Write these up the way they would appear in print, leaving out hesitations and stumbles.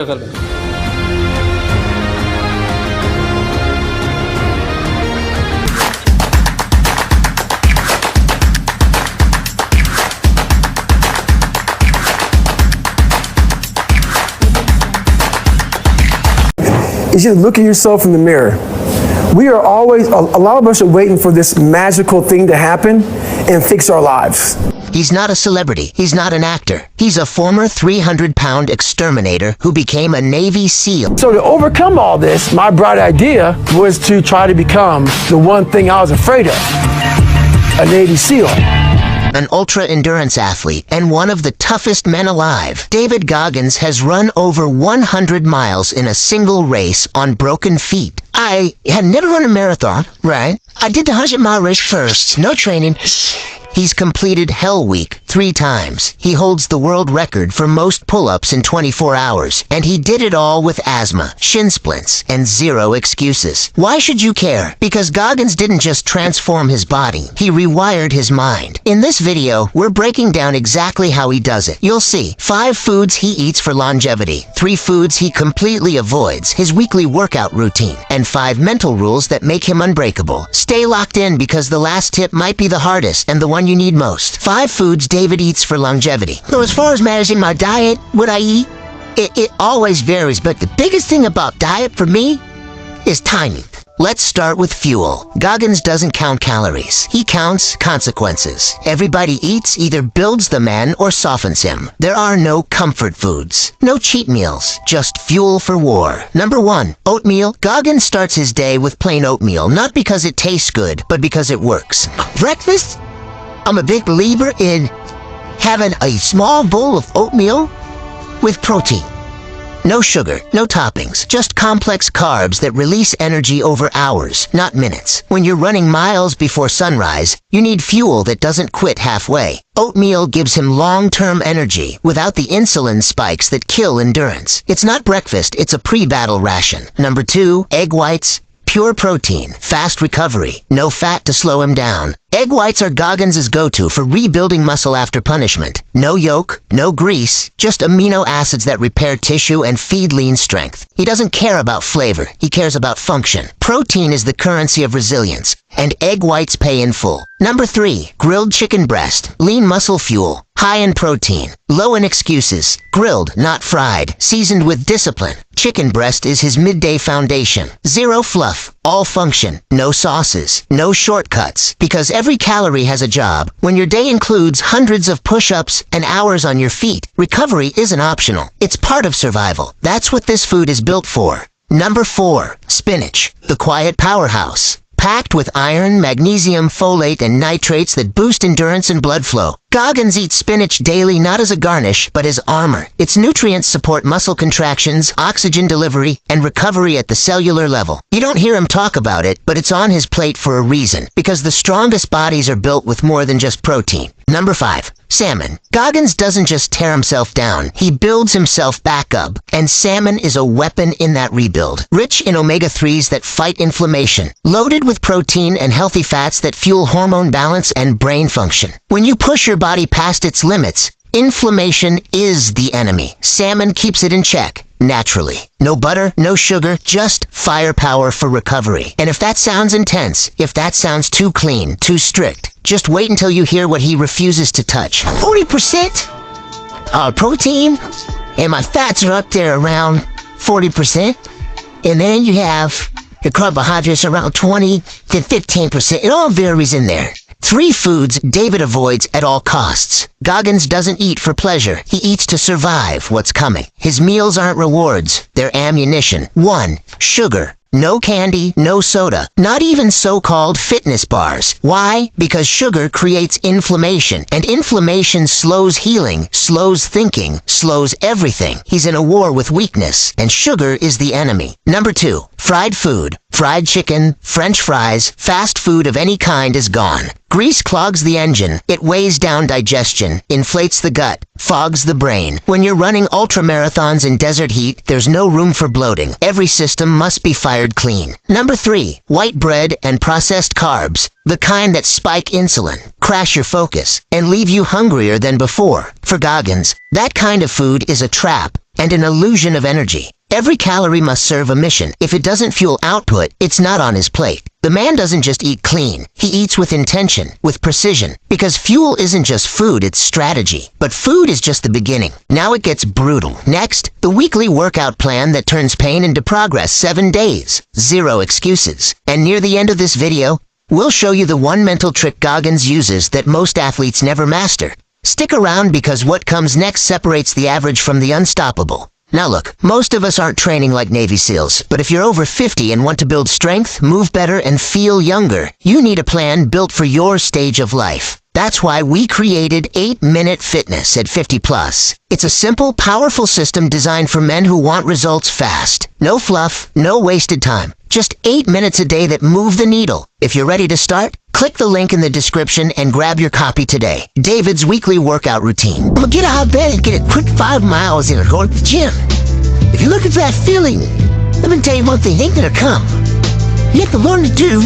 Is you look at yourself in the mirror. We are always, a lot of us are waiting for this magical thing to happen and fix our lives. He's not a celebrity. He's not an actor. He's a former 300-pound exterminator who became a Navy SEAL. So to overcome all this, my bright idea was to try to become the one thing I was afraid of, a Navy SEAL. An ultra-endurance athlete and one of the toughest men alive, David Goggins has run over 100 miles in a single race on broken feet. I had never run a marathon, right? I did the 100-mile race first, no training. He's completed Hell Week 3 times. He holds the world record for most pull-ups in 24 hours. And he did it all with asthma, shin splints, and 0 excuses. Why should you care? Because Goggins didn't just transform his body, he rewired his mind. In this video, we're breaking down exactly how he does it. You'll see 5 foods he eats for longevity, 3 foods he completely avoids, his weekly workout routine, and 5 mental rules that make him unbreakable. Stay locked in because the last tip might be the hardest and the one you need most. 5 foods David eats for longevity. So as far as managing my diet, what I eat, it always varies, but the biggest thing about diet for me is timing. Let's start with fuel. Goggins doesn't count calories. He counts consequences. Everybody eats either builds the man or softens him. There are no comfort foods. No cheat meals. Just fuel for war. Number 1, oatmeal. Goggins starts his day with plain oatmeal, not because it tastes good, but because it works. Breakfast? I'm a big believer in having a small bowl of oatmeal with protein. No sugar, no toppings, just complex carbs that release energy over hours, not minutes. When you're running miles before sunrise, you need fuel that doesn't quit halfway. Oatmeal gives him long-term energy without the insulin spikes that kill endurance. It's not breakfast, it's a pre-battle ration. Number 2, egg whites. Pure protein, fast recovery, no fat to slow him down. Egg whites are Goggins' go-to for rebuilding muscle after punishment. No yolk, no grease, just amino acids that repair tissue and feed lean strength. He doesn't care about flavor, he cares about function. Protein is the currency of resilience, and egg whites pay in full. Number 3, grilled chicken breast, lean muscle fuel, high in protein, low in excuses, grilled, not fried, seasoned with discipline. Chicken breast is his midday foundation. 0 fluff, all function, no sauces, no shortcuts, because every calorie has a job. When your day includes hundreds of push-ups and hours on your feet, recovery isn't optional. It's part of survival. That's what this food is built for. Number 4, spinach, the quiet powerhouse. Packed with iron, magnesium, folate, and nitrates that boost endurance and blood flow. Goggins eats spinach daily not as a garnish, but as armor. Its nutrients support muscle contractions, oxygen delivery, and recovery at the cellular level. You don't hear him talk about it, but it's on his plate for a reason, because the strongest bodies are built with more than just protein. Number 5, salmon. Goggins doesn't just tear himself down, he builds himself back up, and salmon is a weapon in that rebuild. Rich in omega-3s that fight inflammation, loaded with protein and healthy fats that fuel hormone balance and brain function. When you push your body past its limits, inflammation is the enemy. Salmon keeps it in check, naturally. No butter, no sugar, just firepower for recovery. And if that sounds intense, if that sounds too clean, too strict, just wait until you hear what he refuses to touch. 40% protein, and my fats are up there around 40%. And then you have your carbohydrates around 20 to 15%. It all varies in there. 3 foods David avoids at all costs. Goggins doesn't eat for pleasure. He eats to survive what's coming. His meals aren't rewards. They're ammunition. 1, sugar. No candy, no soda, not even so-called fitness bars. Why? Because sugar creates inflammation, and inflammation slows healing, slows thinking, slows everything. He's in a war with weakness, and sugar is the enemy. Number 2, fried food. Fried chicken, French fries, fast food of any kind is gone. Grease clogs the engine, it weighs down digestion, inflates the gut, fogs the brain. When you're running ultramarathons in desert heat, there's no room for bloating. Every system must be fired clean. Number 3, white bread and processed carbs. The kind that spike insulin, crash your focus, and leave you hungrier than before. For Goggins, that kind of food is a trap. and an illusion of energy. Every calorie must serve a mission. If it doesn't fuel output, it's not on his plate. The man doesn't just eat clean. He eats with intention, with precision. Because fuel isn't just food, it's strategy. But food is just the beginning. Now it gets brutal. Next, the weekly workout plan that turns pain into progress. 7 days. 0 excuses. And near the end of this video, we'll show you the one mental trick Goggins uses that most athletes never master. Stick around because what comes next separates the average from the unstoppable. Now look, most of us aren't training like Navy SEALs, but if you're over 50 and want to build strength, move better, and feel younger, you need a plan built for your stage of life. That's why we created 8-Minute Fitness at 50+. It's a simple, powerful system designed for men who want results fast. No fluff, no wasted time. Just 8 minutes a day that move the needle. If you're ready to start, click the link in the description and grab your copy today. David's weekly workout routine. I'm gonna get out of bed and get a quick 5 miles in and go to the gym. If you're looking for that feeling, let me tell you one thing, it ain't gonna come. You have to learn to do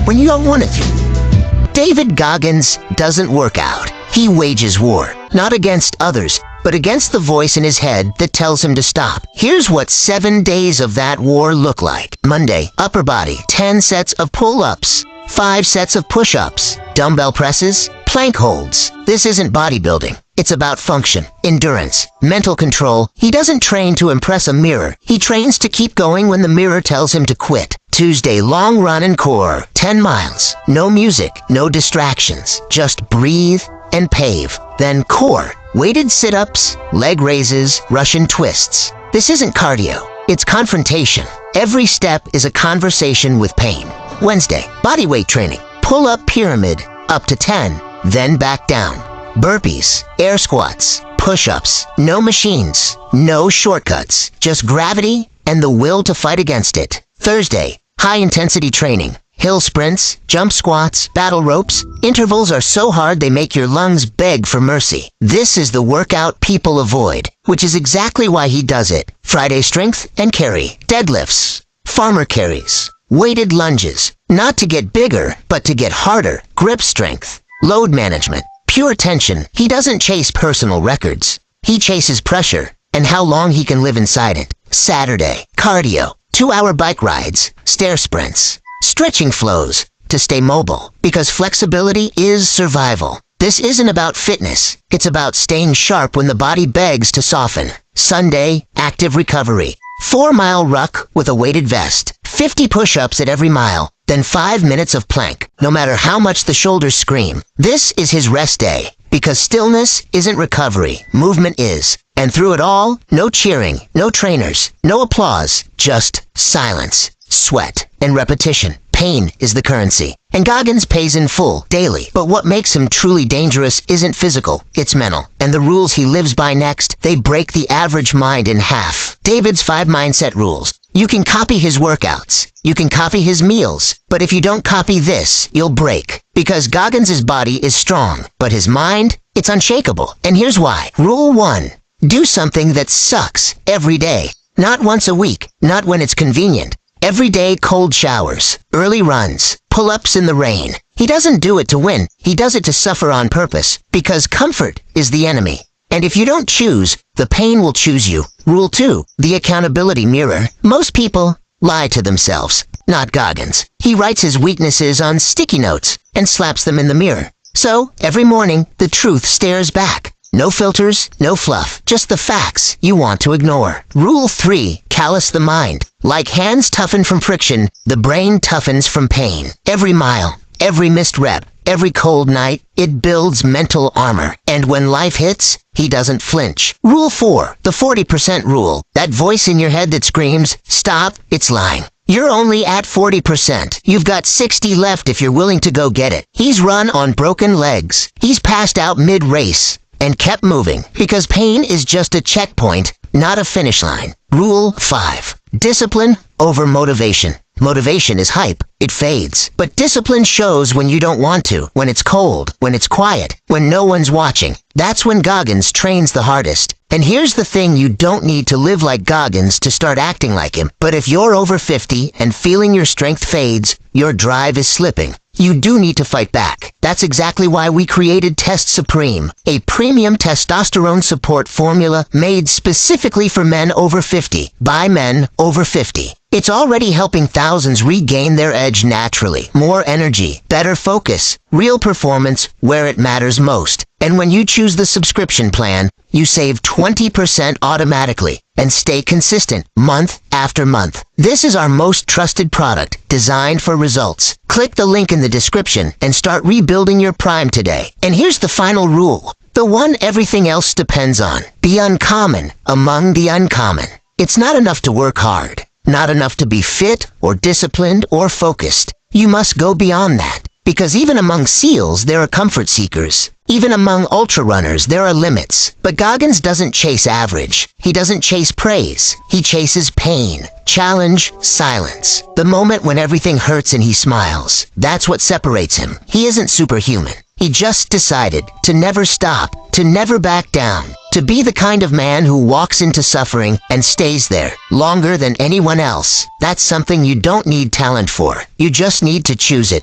when you don't want it to. David Goggins doesn't work out. He wages war, not against others, but against the voice in his head that tells him to stop. Here's what 7 days of that war look like. Monday, upper body, 10 sets of pull-ups, 5 sets of push-ups, dumbbell presses, plank holds. This isn't bodybuilding. It's about function, endurance, mental control. He doesn't train to impress a mirror. He trains to keep going when the mirror tells him to quit. Tuesday, long run and core, 10 miles. No music, no distractions. Just breathe and pave. Then core, weighted sit-ups, leg raises, Russian twists. This isn't cardio. It's confrontation. Every step is a conversation with pain. Wednesday, bodyweight training. Pull-up pyramid, up to 10, then back down. Burpees, air squats, push-ups. No machines, no shortcuts. Just gravity and the will to fight against it. Thursday, high-intensity training. Hill sprints, jump squats, battle ropes. Intervals are so hard they make your lungs beg for mercy. This is the workout people avoid, which is exactly why he does it. Friday, strength and carry. Deadlifts, farmer carries, weighted lunges. Not to get bigger, but to get harder. Grip strength, load management, pure tension. He doesn't chase personal records. He chases pressure and how long he can live inside it. Saturday, cardio. 2-hour bike rides, stair sprints, stretching flows to stay mobile, because flexibility is survival. This isn't about fitness. It's about staying sharp when the body begs to soften. Sunday, active recovery. 4-mile ruck with a weighted vest, 50 push-ups at every mile, then 5 minutes of plank, no matter how much the shoulders scream. This is his rest day, because stillness isn't recovery, movement is. And through it all, no cheering, no trainers, no applause, just silence, sweat, and repetition. Pain is the currency. And Goggins pays in full, daily. But what makes him truly dangerous isn't physical, it's mental. And the rules he lives by next, they break the average mind in half. David's 5 mindset rules. You can copy his workouts. You can copy his meals. But if you don't copy this, you'll break. Because Goggins' body is strong, but his mind, it's unshakable. And here's why. Rule 1. Do something that sucks every day. Not once a week, not when it's convenient. Every day, cold showers, early runs, pull-ups in the rain. He doesn't do it to win. He does it to suffer on purpose, because comfort is the enemy. And if you don't choose, the pain will choose you. Rule 2, the accountability mirror. Most people lie to themselves, not Goggins. He writes his weaknesses on sticky notes and slaps them in the mirror. So, every morning, the truth stares back. No filters, no fluff, just the facts you want to ignore. Rule 3, callous the mind. Like hands toughen from friction, the brain toughens from pain. Every mile, every missed rep, every cold night, it builds mental armor. And when life hits, he doesn't flinch. Rule 4, the 40% rule. That voice in your head that screams, stop, it's lying. You're only at 40%. You've got 60 left if you're willing to go get it. He's run on broken legs. He's passed out mid-race and kept moving, because pain is just a checkpoint, not a finish line. Rule 5. Discipline over motivation. Motivation is hype. It fades. But discipline shows when you don't want to, when it's cold, when it's quiet, when no one's watching. That's when Goggins trains the hardest. And here's the thing, you don't need to live like Goggins to start acting like him. But if you're over 50 and feeling your strength fades, your drive is slipping, you do need to fight back. That's exactly why we created Test Supreme, a premium testosterone support formula made specifically for men over 50, by men over 50. It's already helping thousands regain their edge naturally. More energy, better focus, real performance where it matters most. And when you choose the subscription plan, you save 20% automatically and stay consistent month after month. This is our most trusted product, designed for results. Click the link in the description and start rebuilding your prime today. And here's the final rule, the one everything else depends on. Be uncommon among the uncommon. It's not enough to work hard. Not enough to be fit or disciplined or focused. You must go beyond that. Because even among SEALs, there are comfort seekers. Even among ultra runners, there are limits. But Goggins doesn't chase average. He doesn't chase praise. He chases pain, challenge, silence. The moment when everything hurts and he smiles. That's what separates him. He isn't superhuman. He just decided to never stop, to never back down, to be the kind of man who walks into suffering and stays there longer than anyone else. That's something you don't need talent for. You just need to choose it.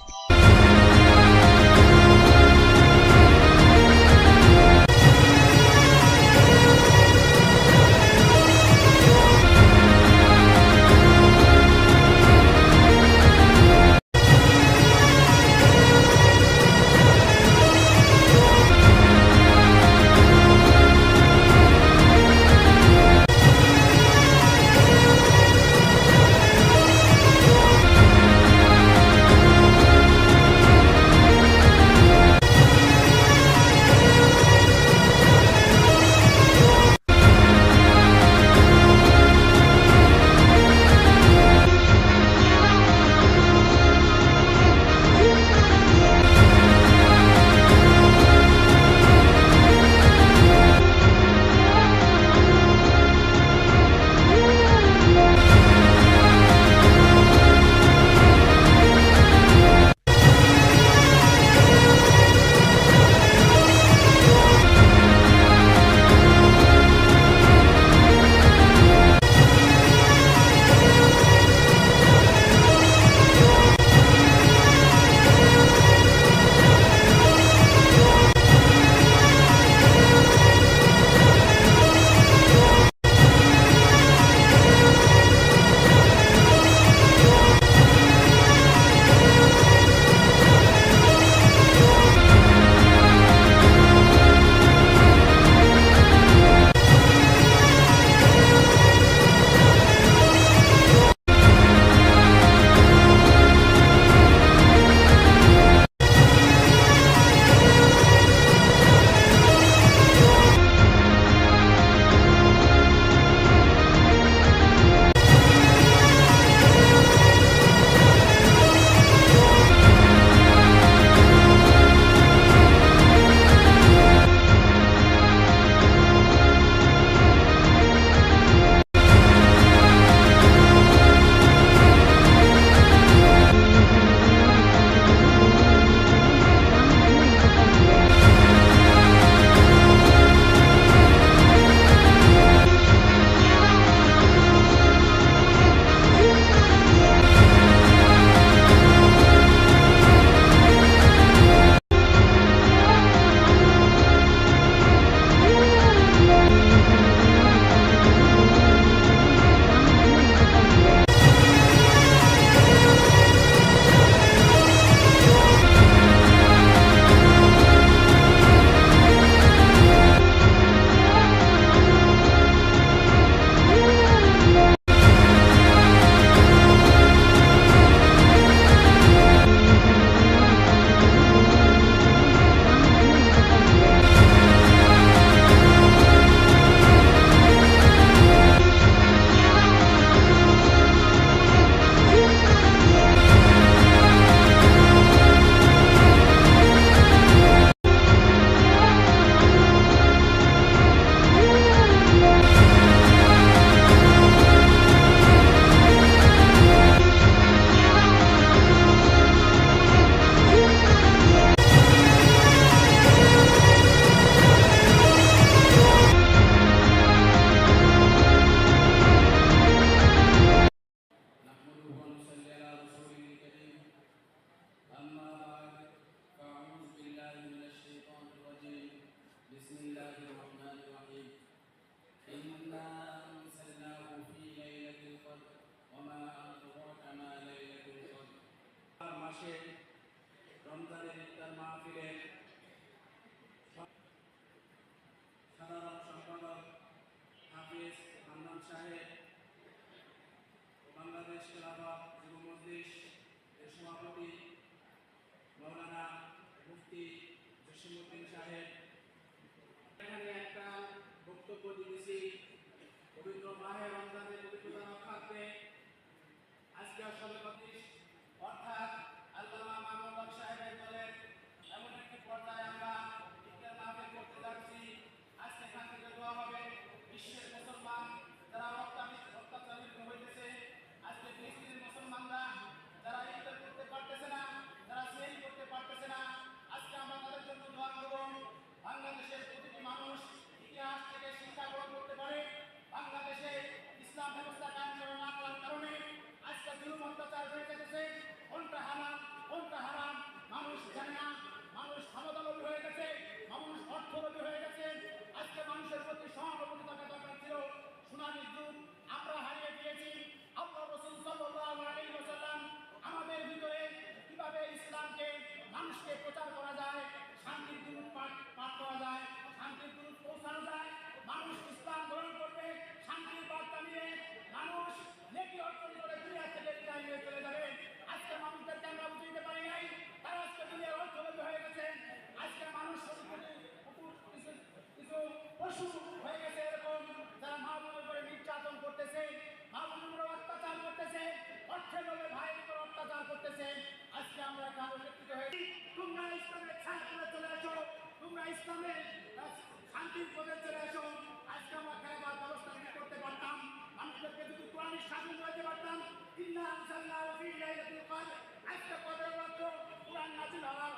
মাসে রমজানের ইফতার মাহফিলের সাধারণ সম্পাদক হাফিজ হান্নান সাহেব, বাংলাদেশ খেলাফত যুব মজলিস এর সভাপতি মৌলানা মুফতি জসিমউদ্দিন সাহেব, এখানে একটা বক্তব্য দিয়েছি পবিত্র মাহে রমজানের পবিত্রতা রক্ষার্থে। আজকে সর্বপ্রতিশ অর্থাৎ আল্লামা মামুন সাহেবের দলের এমন একটি পর্যায়ে আমরা ইফতার মাহফিল করতে যাচ্ছি। আজকে এখান থেকে দোয়া হবে বিশ্বের মুসলমান যারা অত্যাচারিত হইতেছে, আজকে ফিলিস্তিনের মুসলমানরা যারা ইফতার করতে পারতেছে না, যারা সেল করতে পারতেছে না, আজকে আমরা তাদের জন্য দোয়া করব। বাংলাদেশের প্রতিটি মানুষ ইতিহাস থেকে শিক্ষা গ্রহণ করতে পারে। বাংলাদেশে ইসলাম ব্যবস্থা কায়েম না করার কারণে আজকে জুলুম অত্যাচার হয়ে গেছে, কোনটা হালাল কোনটা হারাম মানুষ জানে না। মানুষ ক্ষমতালোভী হয়ে গেছে, মানুষ অর্থলোভী হয়ে গেছে। আজকে মানুষের প্রতি সহানুভূতি থাকা দরকার ছিল। সোনালী যুগ আমরা হারিয়ে দিয়েছি। আল্লাহ রাসূল সাল্লাল্লাহু আলাইহি ওয়াসাল্লাম আমাদের ভিতরে কিভাবে ইসলামকে মানুষকে প্রচার করা যায়, শান্তির দুরূদ পাঠ করা যায়, শান্তির দুরূদ পৌঁছানো যায়, মানুষ ইসলাম গ্রহণ করবে, শান্তির বার্তা নিয়ে মানুষ নেকি অর্জন করে দুনিয়া থেকে বিদায় নিয়ে চলে যাবে। আজকে মানুষদেরকে আমরা বুঝতে পারি নাই, তারা আজকে দুনিয়ার অর্থলোভী হয়ে গেছে। আজকে মানুষ কিছু পশু হয়ে গেছে এরকম, যারা মা বোনের উপরে নির্যাতন করতেছে, মা বোনের উপরে অত্যাচার করতেছে, অর্থের লোভে ভাইয়ের উপর অত্যাচার করতেছে। আজকে আমরা এখানে উপস্থিত হয়েছি, তোমরা ইসলামের ছাত্ররা চলে আসো, তোমরা ইসলামের শান্তির পথে চলে আসো। আজকে আমরা খেলাবার ব্যবস্থা করতে পারতাম, মানুষদেরকে যদি কোরআনের শাসন করতে পারতাম। ইন্না আনজালনাহু ফি লাইলাতুল কদর, আজকে কদরের রাত কোরআন নাযিল হওয়ার